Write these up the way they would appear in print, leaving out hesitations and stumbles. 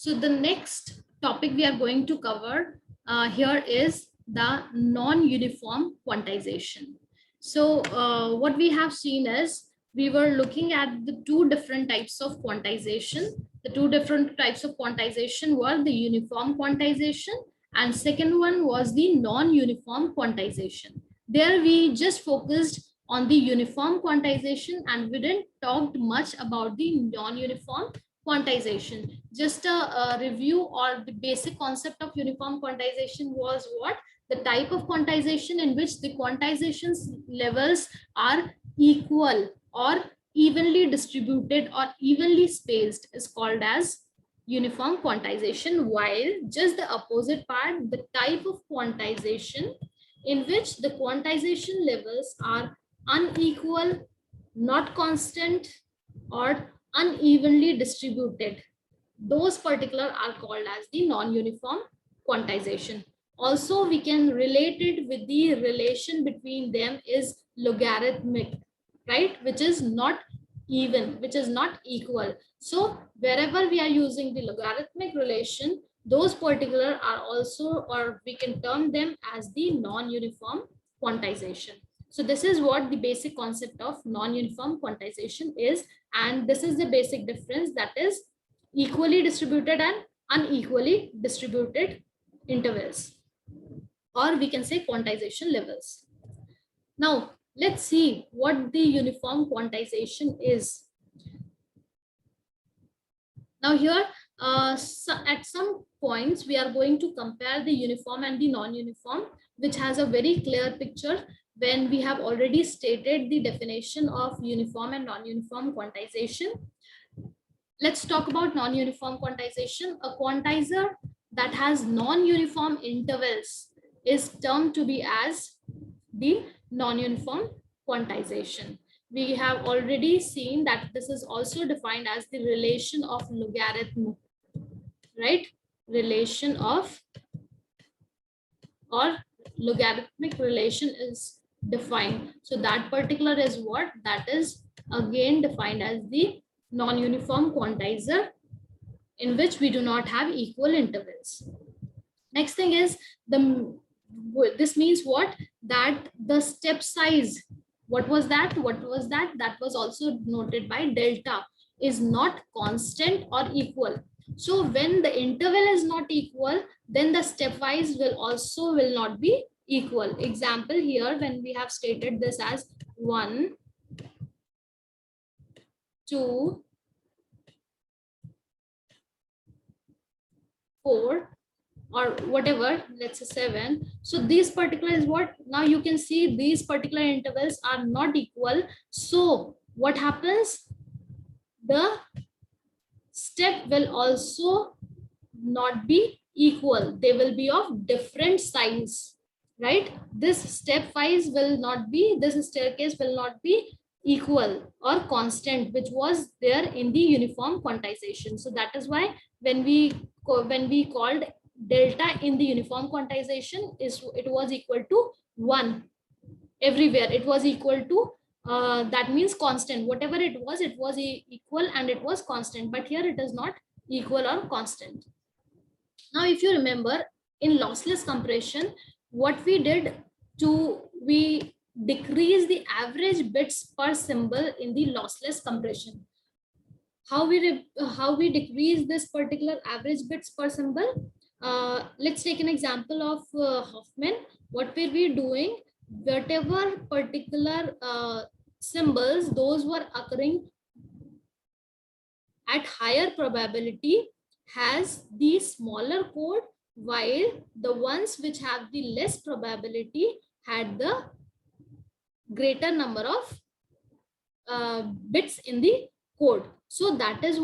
So the next topic we are going to cover here is the non-uniform quantization. So what we have seen is we were looking at the two different types of quantization. The two different types of quantization were the uniform quantization, and second one was the non-uniform quantization. There we just focused on the uniform quantization and we didn't talk much about the non-uniform quantization. Just a review or the basic concept of uniform quantization was what? The type of quantization in which the quantization levels are equal or evenly distributed or evenly spaced is called as uniform quantization, while just the opposite part, the type of quantization in which the quantization levels are unequal, not constant, or unevenly distributed, those particular are called as the non-uniform quantization. Also, we can relate it with the relation between them is logarithmic, right? Which is not even, which is not equal. So wherever we are using the logarithmic relation, those particular are also, or we can term them as the non-uniform quantization. So this is what the basic concept of non-uniform quantization is. And this is the basic difference, that is equally distributed and unequally distributed intervals, or we can say quantization levels. Now let's see what the uniform quantization is. Now here so at some points we are going to compare the uniform and the non-uniform, which has a very clear picture when we have already stated the definition of uniform and non-uniform quantization. Let's talk about non-uniform quantization. A quantizer that has non-uniform intervals is termed to be as the non-uniform quantization. We have already seen that this is also defined as the relation of logarithm, right? Relation of, or logarithmic relation is defined. So that particular is what? That is again defined as the non-uniform quantizer in which we do not have equal intervals. Next thing is this means what? That the step size, what was that? That was also noted by delta, is not constant or equal. So when the interval is not equal, then the stepwise will not be equal. Example here, when we have stated this as 1, 2, 4, or whatever, let's say 7. So these particular is what? Now you can see these particular intervals are not equal. So what happens? The step will also not be equal. They will be of different size, right? This stepwise will not be, this staircase will not be equal or constant, which was there in the uniform quantization. So that is why when we called delta in the uniform quantization, it was equal to 1 everywhere. It was equal to that means constant. Whatever it was equal and it was constant, but here it is not equal or constant. Now if you remember, in lossless compression, what we did, we decrease the average bits per symbol in the lossless compression. How we decrease this particular average bits per symbol? Let's take an example of Hoffman. What were we doing? Whatever particular symbols, those were occurring at higher probability, has the smaller code, while the ones which have the less probability had the greater number of bits in the code. So that is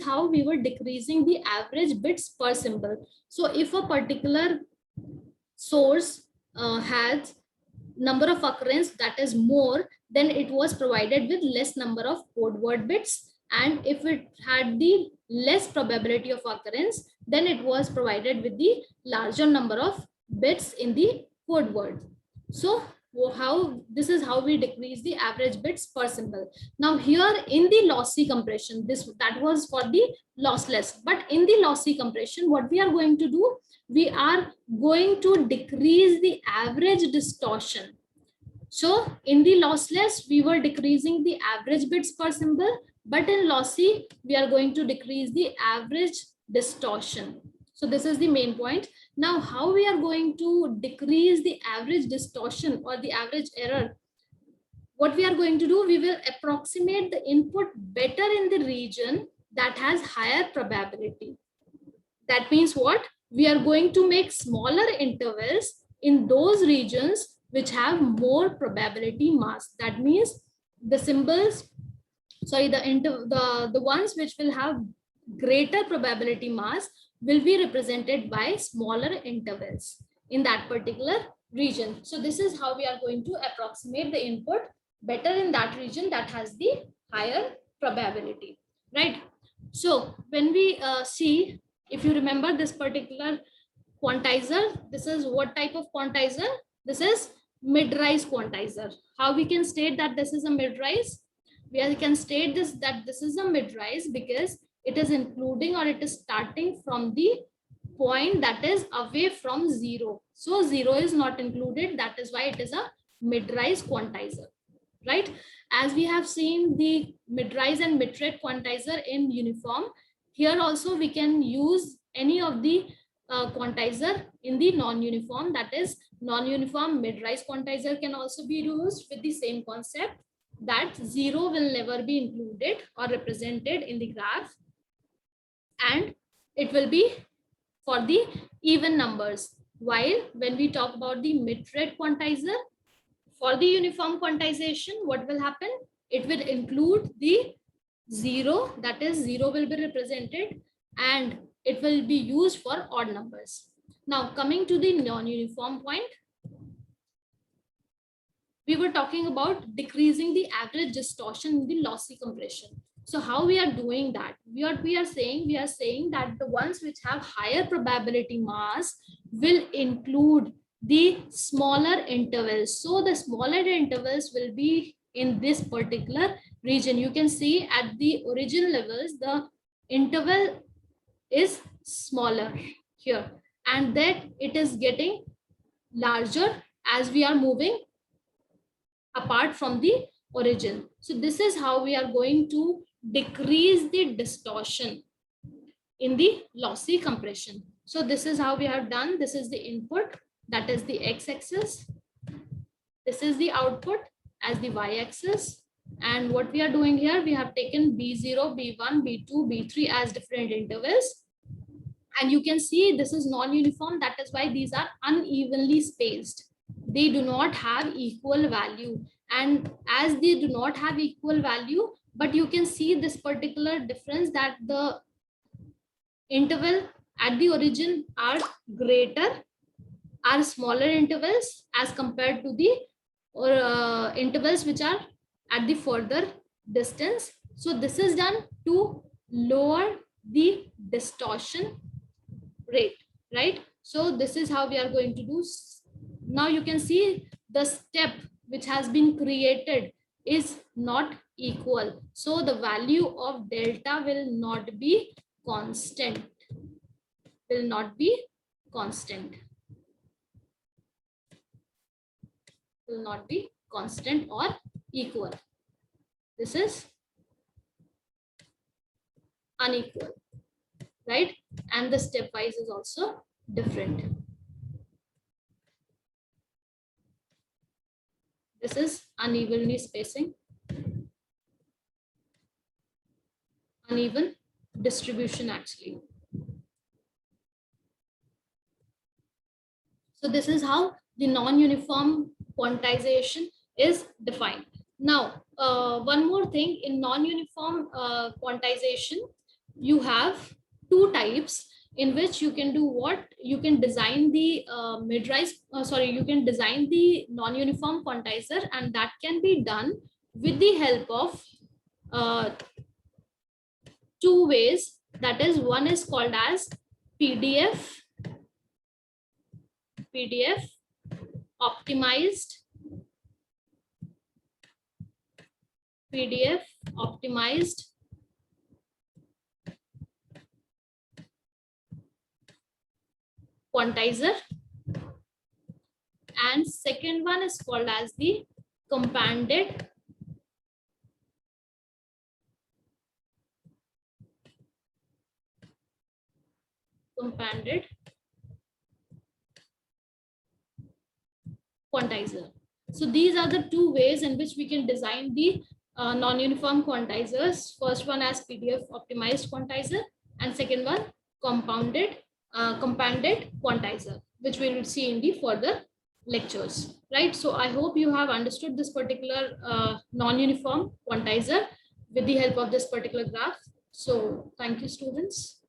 how we were decreasing the average bits per symbol. So if a particular source has number of occurrence that is more, then it was provided with less number of code word bits, and if it had the less probability of occurrence, then it was provided with the larger number of bits in the code word. So how this is how we decrease the average bits per symbol. Now here in the lossy compression, that was for the lossless, but in the lossy compression, what we are going to do, we are going to decrease the average distortion. So in the lossless, we were decreasing the average bits per symbol, but in lossy, we are going to decrease the average distortion. So this is the main point. Now, how we are going to decrease the average distortion or the average error? What we are going to do, we will approximate the input better in the region that has higher probability. That means what? We are going to make smaller intervals in those regions which have more probability mass. That means the symbols, sorry, the ones which will have greater probability mass will be represented by smaller intervals in that particular region. So this is how we are going to approximate the input better in that region that has the higher probability, right? So when we see, if you remember this particular quantizer, this is what type of quantizer? This is mid-rise quantizer. How we can state that this is a mid-rise? We can state this that this is a mid-rise because it is including or it is starting from the point that is away from zero. So zero is not included. That is why it is a mid-rise quantizer, right? As we have seen the mid-rise and mid-rate quantizer in uniform, here also we can use any of the quantizer in the non-uniform. That is non-uniform mid-rise quantizer can also be used with the same concept, that zero will never be included or represented in the graph, and it will be for the even numbers. While when we talk about the mid-rate quantizer, for the uniform quantization, what will happen? It will include the zero, that is zero will be represented, and it will be used for odd numbers. Now coming to the non-uniform point, we were talking about decreasing the average distortion in the lossy compression. So how we are doing that? We are saying that the ones which have higher probability mass will include the smaller intervals. So the smaller intervals will be in this particular region. You can see at the origin levels, the interval is smaller here, and that it is getting larger as we are moving apart from the origin. So this is how we are going to decrease the distortion in the lossy compression. So this is how we have done. This is the input, that is the x-axis. This is the output as the y-axis. And what we are doing here, we have taken B0, B1, B2, B3 as different intervals. And you can see this is non-uniform. That is why these are unevenly spaced. They do not have equal value. And as they do not have equal value, but you can see this particular difference, that the interval at the origin are greater, are smaller intervals as compared to the intervals which are at the further distance. So this is done to lower the distortion rate, right? So this is how we are going to do. Now you can see the step which has been created is not equal. So the value of delta will not be constant, will not be constant, will not be constant or equal. This is unequal, right? And the stepwise is also different. This is unevenly spacing, uneven distribution actually. So this is how the non-uniform quantization is defined. Now, one more thing, in non-uniform quantization, you have two types in which you can do what? You can design the you can design the non-uniform quantizer, and that can be done with the help of two ways. That is, one is called as PDF optimized PDF optimized quantizer, and second one is called as the companded quantizer. So these are the two ways in which we can design the non-uniform quantizers. First one as PDF optimized quantizer, and second one companded quantizer, which we will see in the further lectures, right? So I hope you have understood this particular non-uniform quantizer with the help of this particular graph. So thank you, students.